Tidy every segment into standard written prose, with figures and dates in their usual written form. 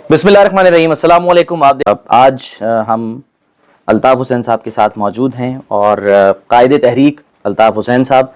बिस्मिल्लाहिर्रहमानिर्रहीम, अस्सलाम वालेकुम। आज हम अल्ताफ़ हुसैन साहब के साथ मौजूद हैं और कायदे तहरीक अल्ताफ़ हुसैन साहब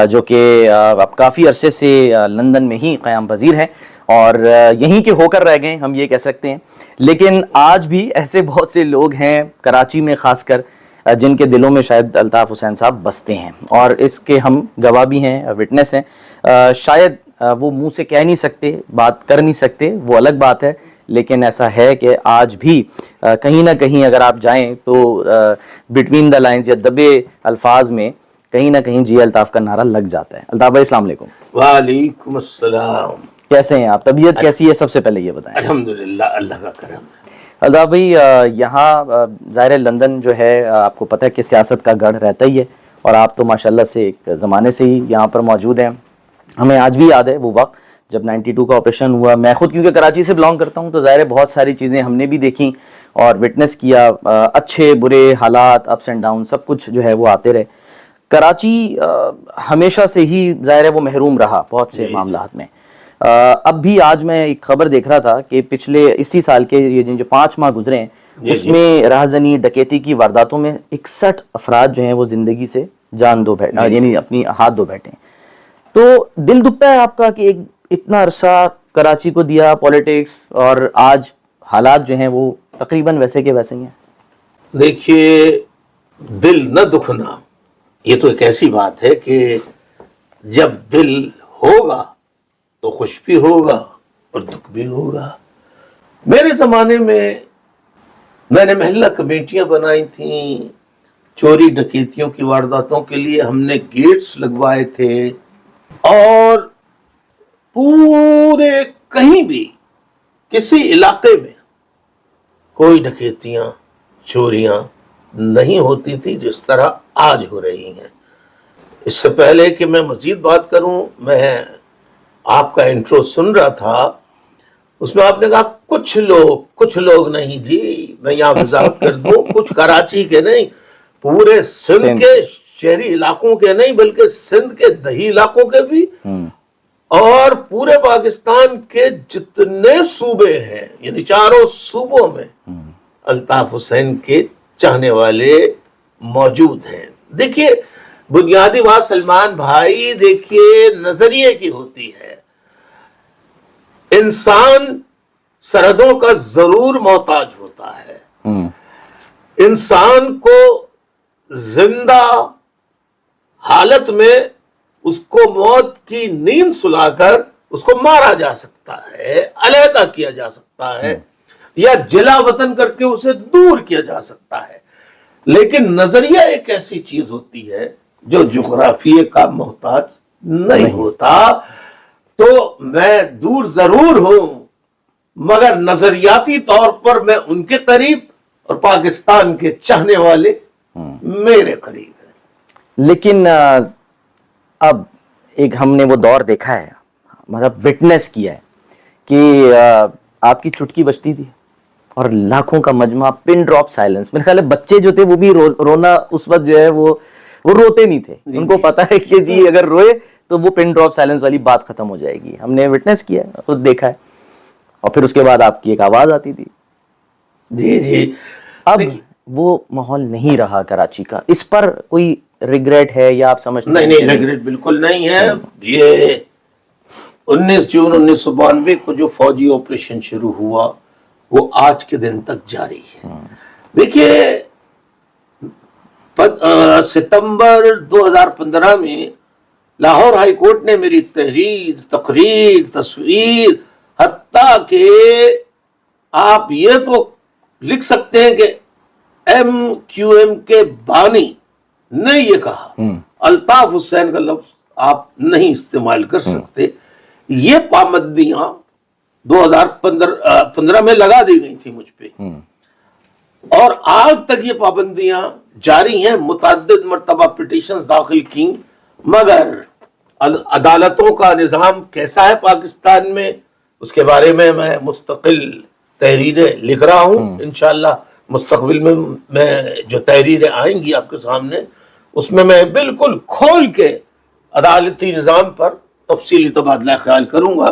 जो कि अब काफ़ी अरसे से लंदन में ही क़याम पज़ीर हैं और यहीं के होकर रह गए, हम ये कह सकते हैं। लेकिन आज भी ऐसे बहुत से लोग हैं कराची में ख़ासकर जिनके दिलों में शायद अल्ताफ़ हुसैन साहब बसते हैं और इसके हम गवाह भी हैं, विटनेस हैं। शायद वो मुंह से कह नहीं सकते, बात कर नहीं सकते, वो अलग बात है, लेकिन ऐसा है कि आज भी कहीं ना कहीं अगर आप जाएं तो बिटवीन द लाइंस या दबे अल्फाज में कहीं ना कहीं जी अल्ताफ़ का नारा लग जाता है। अल्ताफ़ भाई अस्सलाम वालेकुम। वालेकुम अस्सलाम। कैसे हैं आप? तबीयत कैसी है? सबसे पहले ये बताएं। अल्हम्दुलिल्लाह, अल्लाह का करम। अल्ताफ़ भाई, यहाँ ज़ाहिर लंदन जो है आपको पता है कि सियासत का गढ़ रहता ही है और आप तो माशाल्लाह से एक ज़माने से ही यहाँ पर मौजूद हैं। हमें आज भी याद है वो वक्त जब 92 का ऑपरेशन हुआ। मैं खुद क्योंकि कराची से बिलोंग करता हूँ तो ज़ाहिर है बहुत सारी चीज़ें हमने भी देखी और विटनेस किया। अच्छे बुरे हालात, अप्स एंड डाउन, सब कुछ जो है वो आते रहे। कराची हमेशा से ही ज़ाहिर है वो महरूम रहा बहुत से मामलात में। अब भी आज मैं एक खबर देख रहा था कि पिछले इसी साल के ये जो 5 माह गुजरे हैं उसमें राहज़नी डकैती की वारदातों में 61 अफराद जो हैं वो ज़िंदगी से जान दो बैठे, यानी अपनी हाथ धो बैठे हैं। तो दिल दुखता है आपका कि एक इतना अरसा कराची को दिया पॉलिटिक्स और आज हालात जो हैं वो तकरीबन वैसे के वैसे ही हैं। देखिए, दिल न दुखना ये तो एक ऐसी बात है कि जब दिल होगा तो खुश भी होगा और दुख भी होगा। मेरे ज़माने में मैंने महल्ला कमेटियां बनाई थी, चोरी डकैतियों की वारदातों के लिए हमने गेट्स लगवाए थे और पूरे कहीं भी किसी इलाके में कोई डकैतियां चोरियां नहीं होती थी जिस तरह आज हो रही हैं। इससे पहले कि मैं मजीद बात करूं, मैं आपका इंट्रो सुन रहा था, उसमें आपने कहा कुछ लोग नहीं जी, मैं यहाँ वजाहत कर दूं, कुछ कराची के नहीं, पूरे सिंध के शहरी इलाकों के नहीं बल्कि सिंध के दही इलाकों के भी और पूरे पाकिस्तान के जितने सूबे हैं, यानी चारों सूबों में अल्ताफ हुसैन के चाहने वाले मौजूद हैं। देखिए, बुनियादी बात सलमान भाई, देखिए नजरिए की होती है। इंसान सरहदों का जरूर मोहताज होता है। इंसान को जिंदा हालत में उसको मौत की नींद सुलाकर उसको मारा जा सकता है, अलहदा किया जा सकता है या जिला वतन करके उसे दूर किया जा सकता है, लेकिन नजरिया एक ऐसी चीज होती है जो जुग्राफिये का मोहताज नहीं होता। तो मैं दूर जरूर हूं मगर नजरियाती तौर पर मैं उनके करीब और पाकिस्तान के चाहने वाले मेरे करीब है। लेकिन अब एक हमने वो दौर देखा है, मतलब विटनेस किया है कि आपकी चुटकी बजती थी और लाखों का मजमा, पिन ड्रॉप साइलेंस। मेरे ख्याल है बच्चे जो थे वो भी रोना उस वक्त जो है वो रोते नहीं थे। उनको पता है कि जी अगर रोए तो वो पिन ड्रॉप साइलेंस वाली बात खत्म हो जाएगी। हमने विटनेस किया है, खुद देखा है। और फिर उसके बाद आपकी एक आवाज आती थी। जी। अब वो माहौल नहीं रहा कराची का। इस पर कोई रिग्रेट है या आप समझते हैं? नहीं, रिग्रेट बिल्कुल नहीं है। ये 19 जून 1992 को जो फौजी ऑपरेशन शुरू हुआ वो आज के दिन तक जारी है। देखिए, सितंबर 2015 में लाहौर हाई कोर्ट ने मेरी तहरीर, तकरीर, तस्वीर, हत्ता के आप ये तो लिख सकते हैं कि MQM के बानी ने ये कहा, अल्ताफ हुसैन का लफ्ज आप नहीं इस्तेमाल कर सकते। ये पाबंदियां 2015 में लगा दी गई थी मुझ पे और आज तक ये पाबंदियां जारी हैं। मुतअद्दिद मर्तबा पिटीशंस दाखिल की, मगर अदालतों का निज़ाम कैसा है पाकिस्तान में उसके बारे में मैं मुस्तकिल तहरीरें लिख रहा हूँ। इंशाअल्लाह मुस्तकबिल में मैं जो तहरीरें आएंगी आपके सामने उसमें मैं बिल्कुल खोल के अदालती निज़ाम पर तफसीली तबादला ख्याल करूंगा।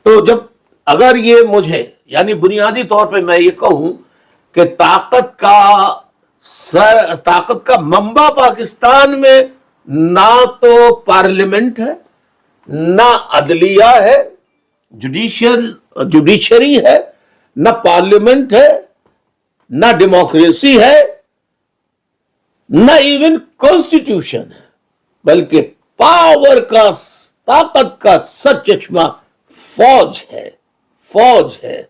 तो जब अगर ये मुझे यानी बुनियादी तौर पे मैं ये कहूं कि ताकत का मंबा पाकिस्तान में ना तो पार्लियामेंट है, ना अदलिया है, जुडिशरी है, ना पार्लियामेंट है, ना डेमोक्रेसी है, ना इवन कॉन्स्टिट्यूशन है, बल्कि पावर का, ताकत का सर चश्मा फौज है।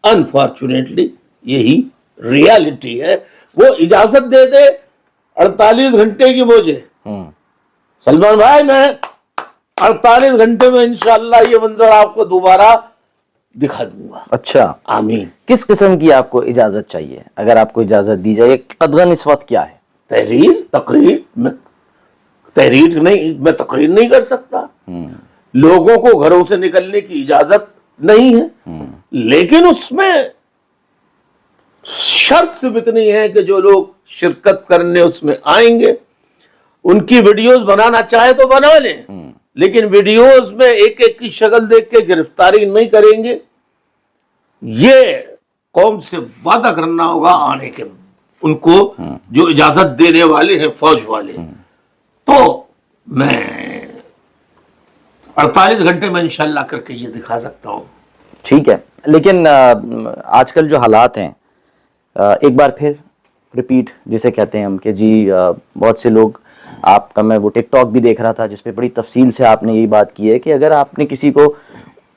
अनफॉर्चुनेटली यही रियलिटी है। वो इजाजत दे दे 48 घंटे की मुझे, सलमान भाई मैं 48 घंटे में इंशाअल्लाह ये मंजर आपको दोबारा दिखा दूंगा। अच्छा, आमीन। किस किस्म की आपको इजाजत चाहिए? अगर आपको इजाजत दी जाए, कदगन इस वक्त क्या है? तकरीर मैं तकरीर नहीं कर सकता। लोगों को घरों से निकलने की इजाजत नहीं है, लेकिन उसमें शर्त सिर्फ इतनी है कि जो लोग शिरकत करने उसमें आएंगे, उनकी वीडियोस बनाना चाहे तो बना लें, लेकिन वीडियोस में एक एक की शक्ल देख के गिरफ्तारी नहीं करेंगे। ये कौम से वादा करना होगा आने के, उनको जो इजाजत देने वाले हैं फौज वाले। तो मैं 48 घंटे में इंशाल्लाह करके ये दिखा सकता हूं। ठीक है, लेकिन आजकल जो हालात हैं, एक बार फिर रिपीट जिसे कहते हैं हम, कि जी बहुत से लोग, आपका मैं वो टिकटॉक भी देख रहा था जिस पे बड़ी तफसील से आपने यही बात की है कि अगर आपने किसी को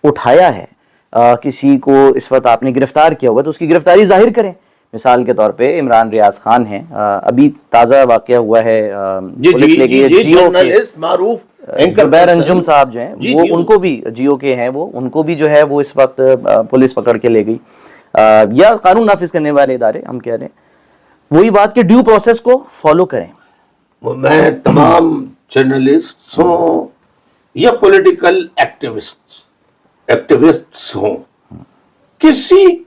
उठाया है, किसी को इस वक्त आपने गिरफ्तार किया होगा, तो उसकी गिरफ्तारी जाहिर करें। मिसाल के तौर पे इमरान रियाज खान हैं, अभी ताज़ा वाक़या हुआ है, पुलिस ले गई है जियो के जुबैर अंजुम साहब जो हैं, वो उनको भी जियो के हैं, वो उनको भी जो है वो इस वक्त पुलिस पकड़ के ले गई, या कानून नाफिज करने वाले इदारे हम कह रहे हैं। वही बात के ड्यू प्रोसेस को फॉलो करें। मैं तमाम जर्नलिस्टों या पॉलिटिकल एक्टिविस्ट्स हों, किसी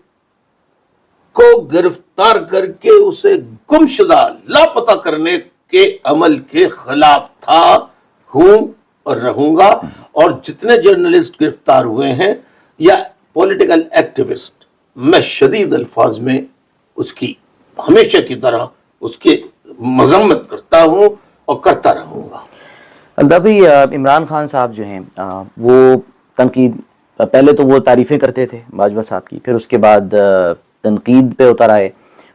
को गिरफ्तार करके उसे गुमशुदा लापता करने के अमल के खिलाफ था, हूं और रहूंगा। और जितने जर्नलिस्ट गिरफ्तार हुए हैं या पॉलिटिकल एक्टिविस्ट, मैं शदीद अल्फाज में उसकी हमेशा की तरह उसकी मजम्मत करता हूं और करता रहूंगा। अभी इमरान खान साहब जो हैं, वो तनकीद, पहले तो वो तारीफ़ें करते थे बाजवा साहब की, फिर उसके बाद तनकीद पे उतर आए,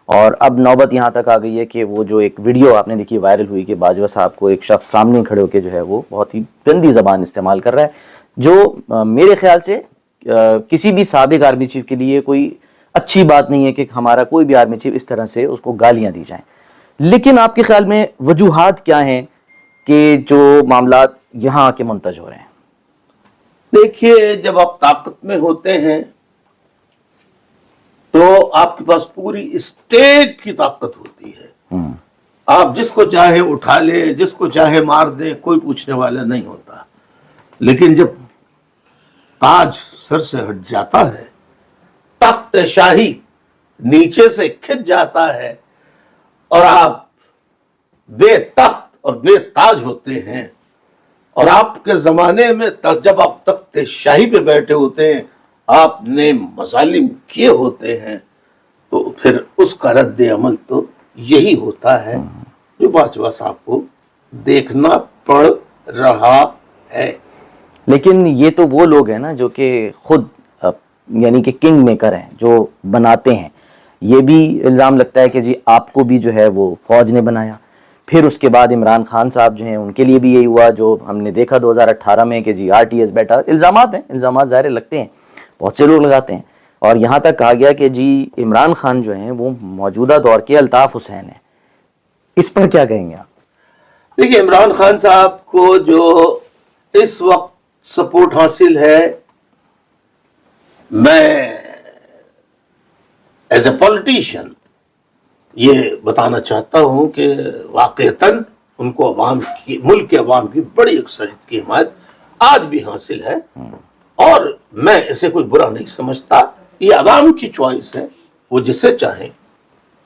और अब नौबत यहाँ तक आ गई है कि वो जो एक वीडियो आपने देखी वायरल हुई कि बाजवा साहब को एक शख्स सामने खड़े होकर जो है वो बहुत ही गंदी ज़बान इस्तेमाल कर रहा है, जो मेरे ख्याल से किसी भी साबिक आर्मी चीफ के लिए कोई अच्छी बात नहीं है कि हमारा कोई भी आर्मी चीफ इस तरह से उसको गालियाँ दी जाएँ। लेकिन आपके ख्याल में वजूहात क्या हैं कि जो मामलात यहाँ आके मुंतज हो रहे हैं? देखिए, जब आप ताकत में होते हैं तो आपके पास पूरी स्टेट की ताकत होती है। आप जिसको चाहे उठा ले, जिसको चाहे मार दे, कोई पूछने वाला नहीं होता। लेकिन जब ताज सर से हट जाता है, तख्त शाही नीचे से खिंच जाता है और आप बेतख्त और बेताज होते हैं, और आपके जमाने में जब आप तख्त शाही पे बैठे होते हैं, आपने मजालिम किए होते हैं, तो फिर उसका रद्द अमल तो यही होता है जो बाजवा साहब को देखना पड़ रहा है। लेकिन ये तो वो लोग हैं ना जो कि खुद यानी कि किंग मेकर हैं, जो बनाते हैं। ये भी इल्ज़ाम लगता है कि जी आपको भी जो है वो फौज ने बनाया। फिर उसके बाद इमरान खान साहब जो हैं उनके लिए भी यही हुआ जो हमने देखा 2018 में कि जी RTS बैठा। इल्ज़ामात हैं, इल्ज़ामात ज़ाहिर लगते हैं, बहुत से लोग लगाते हैं, और यहाँ तक कहा गया कि जी इमरान खान जो हैं वो मौजूदा दौर के अल्ताफ़ हुसैन हैं। इस पर क्या कहेंगे आप? देखिए, इमरान खान साहब को जो इस वक्त सपोर्ट हासिल है, मैं एज ए पॉलिटिशियन ये बताना चाहता हूं कि वाकईतन उनको अवाम की, मुल्क के अवाम की बड़ी अक्सरियत की हिमायत आज भी हासिल है, और मैं इसे कोई बुरा नहीं समझता। ये अवाम की चॉइस है, वो जिसे चाहें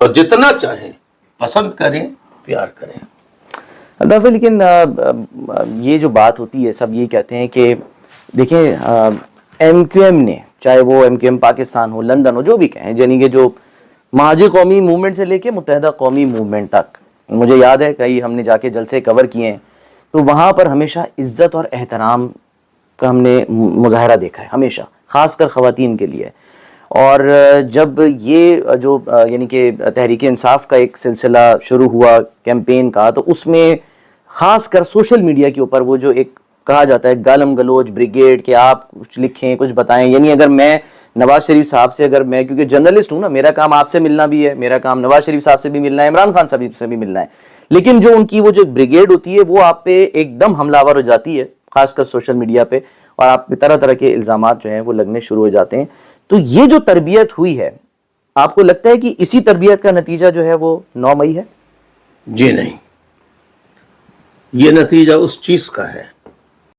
और जितना चाहें पसंद करें, प्यार करें। अदाफे, लेकिन ये जो बात होती है, सब ये कहते हैं कि देखें MQM ने چاہے وہ MKM پاکستان ہو, لندن ہو, جو بھی کہیں, یعنی کہ جو مہاجر قومی موومنٹ سے لے کے متحدہ قومی موومنٹ تک, مجھے یاد ہے کئی ہم نے جا کے جلسے کور کیے ہیں, تو وہاں پر ہمیشہ عزت اور احترام کا ہم نے مظاہرہ دیکھا ہے, ہمیشہ, خاص کر خواتین کے لیے. اور جب یہ جو یعنی کہ تحریک انصاف کا ایک سلسلہ شروع ہوا کیمپین کا, تو اس میں خاص کر سوشل میڈیا کے اوپر وہ جو ایک کہا جاتا ہے گالم گلوچ بریگیڈ, کہ آپ کچھ لکھیں, کچھ بتائیں, یعنی اگر میں نواز شریف صاحب سے, اگر میں کیونکہ جرنلسٹ ہوں نا, میرا کام آپ سے ملنا بھی ہے, میرا کام نواز شریف صاحب سے بھی ملنا ہے, عمران خان صاحب سے بھی ملنا ہے, لیکن جو ان کی وہ جو بریگیڈ ہوتی ہے وہ آپ پہ ایک دم حملہ آور ہو جاتی ہے, خاص کر سوشل میڈیا پہ, اور آپ پہ طرح طرح کے الزامات جو ہیں وہ لگنے شروع ہو جاتے ہیں. تو یہ جو تربیت ہوئی ہے, آپ کو لگتا ہے کہ اسی تربیت کا نتیجہ جو ہے وہ 9 مئی ہے؟ جی نہیں, یہ نتیجہ اس چیز کا ہے